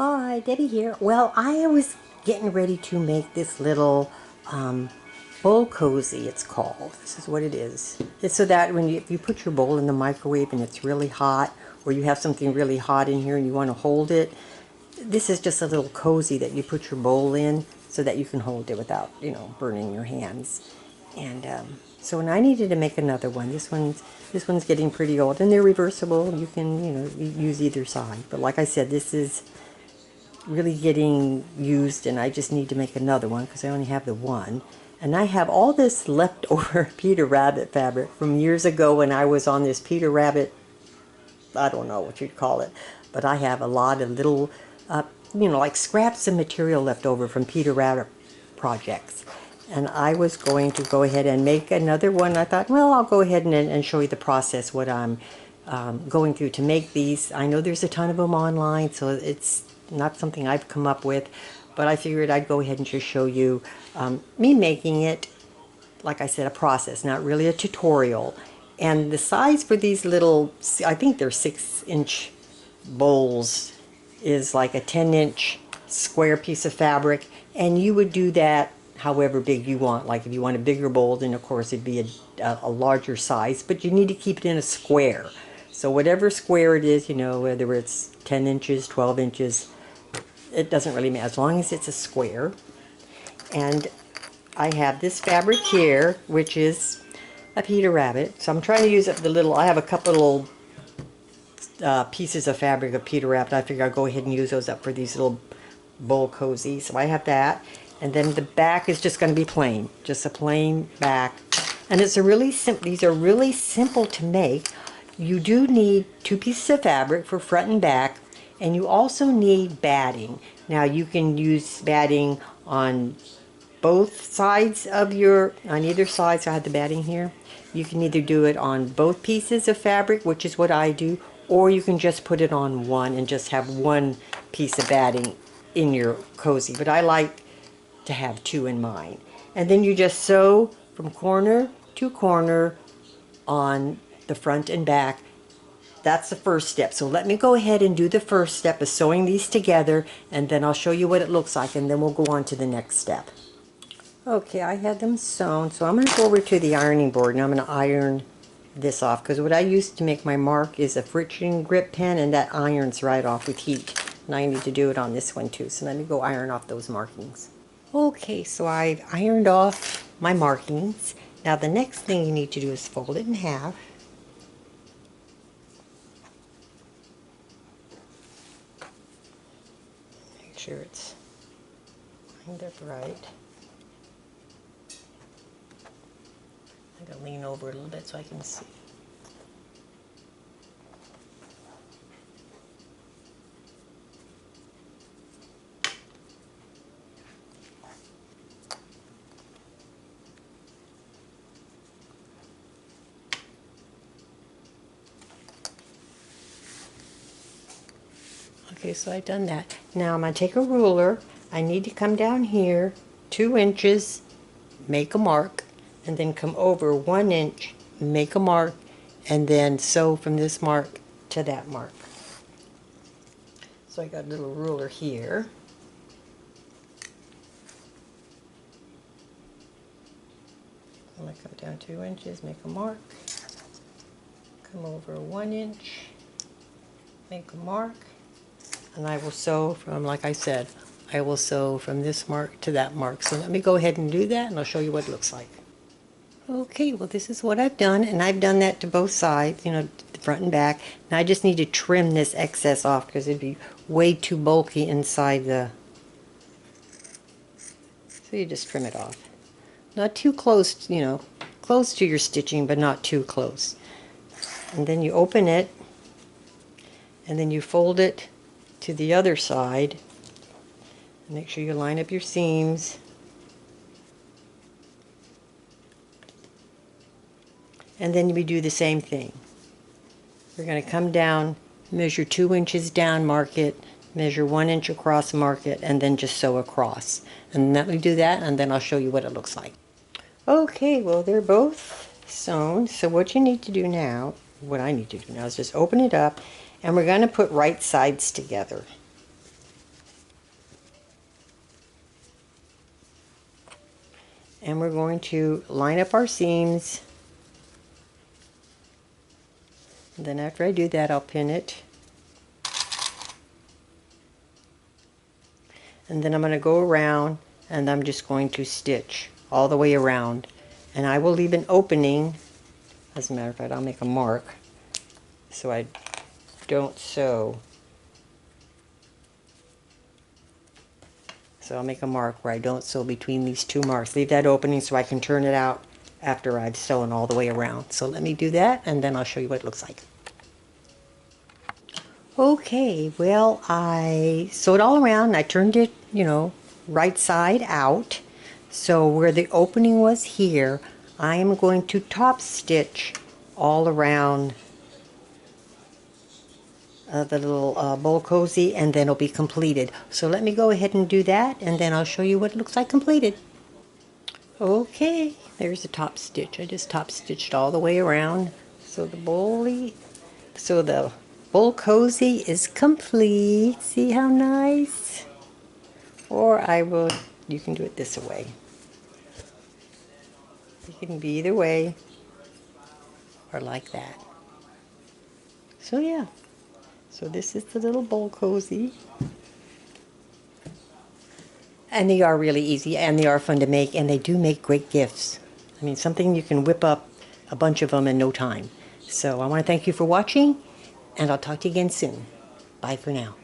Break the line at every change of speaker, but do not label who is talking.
Hi, Debbie here. Well, I was getting ready to make this little bowl cozy, it's called. This is what it is. It's so that when if you put your bowl in the microwave and it's really hot, or you have something really hot in here and you want to hold it, this is just a little cozy that you put your bowl in so that you can hold it without, burning your hands. And so when I needed to make another one, this one's getting pretty old, and they're reversible. You can, use either side. But like I said, this is really getting used, and I just need to make another one because I only have the one. And I have all this leftover Peter Rabbit fabric from years ago when I was on this Peter Rabbit, I don't know what you'd call it, but I have a lot of little, like scraps of material left over from Peter Rabbit projects. And I was going to go ahead and make another one. I thought, well, I'll go ahead and show you the process, what I'm going through to make these. I know there's a ton of them online, so it's not something I've come up with, but I figured I'd go ahead and just show you me making it. Like I said, a process, not really a tutorial. And the size for these little, I think they're 6-inch bowls, is like a 10-inch square piece of fabric, and you would do that however big you want. Like if you want a bigger bowl, then of course it'd be a larger size, but you need to keep it in a square. So whatever square it is, whether it's 10 inches, 12 inches, it doesn't really matter as long as it's a square. And I have this fabric here, which is a Peter Rabbit. So I'm trying to use up the little, I have a couple little pieces of fabric of Peter Rabbit. I figure I'll go ahead and use those up for these little bowl cozies. So I have that. And then the back is just going to be plain, just a plain back. And it's a really simple, these are really simple to make. You do need 2 pieces of fabric for front and back, and you also need batting. Now you can use batting on both sides of on either side, so I have the batting here. You can either do it on both pieces of fabric, which is what I do, or you can just put it on one and just have one piece of batting in your cozy. But I like to have 2 in mine. And then you just sew from corner to corner on the front and back. That's the first step. So let me go ahead and do the first step of sewing these together, and then I'll show you what it looks like, and then we'll go on to the next step. Okay, I had them sewn, so I'm going to go over to the ironing board and I'm going to iron this off, because what I used to make my mark is a friction grip pen, and that irons right off with heat. And I need to do it on this one too, so let me go iron off those markings. Okay, so I've ironed off my markings. Now the next thing you need to do is fold it in half. Make sure it's lined up right. I'm going to lean over a little bit so I can see. Okay, so I've done that. Now I'm going to take a ruler. I need to come down here 2 inches, make a mark, and then come over 1 inch, make a mark, and then sew from this mark to that mark. So I got a little ruler here. I'm going to come down 2 inches, make a mark, come over 1 inch, make a mark, and I will sew from, like I said, I will sew from this mark to that mark. So let me go ahead and do that, and I'll show you what it looks like. Okay, well this is what I've done, and I've done that to both sides, the front and back. And I just need to trim this excess off because it'd be way too bulky inside the... So you just trim it off. Not too close, close to your stitching, but not too close. And then you open it, and then you fold it to the other side. Make sure you line up your seams. And then we do the same thing. We're going to come down, measure 2 inches down, mark it, measure 1 inch across, mark it, and then just sew across. And then we do that, and then I'll show you what it looks like. Okay, well they're both sewn. So what you need to do now, what I need to do now is just open it up, and we're going to put right sides together. And we're going to line up our seams. And then after I do that, I'll pin it. And then I'm going to go around and I'm just going to stitch all the way around. And I will leave an opening. As a matter of fact, I'll make a mark so I don't sew. So I'll make a mark where I don't sew between these two marks. Leave that opening so I can turn it out after I've sewn all the way around. So let me do that and then I'll show you what it looks like. Okay, well, I sewed all around. I turned it, right side out. So where the opening was here, I am going to top stitch all around the little bowl cozy, and then it'll be completed. So let me go ahead and do that, and then I'll show you what it looks like completed. Okay, there's the top stitch. I just top stitched all the way around. So the bowl cozy is complete. See how nice? Or you can do it this way. It can be either way or like that. So yeah. So this is the little bowl cozy. And they are really easy and they are fun to make and they do make great gifts. I mean, something you can whip up a bunch of them in no time. So I want to thank you for watching and I'll talk to you again soon. Bye for now.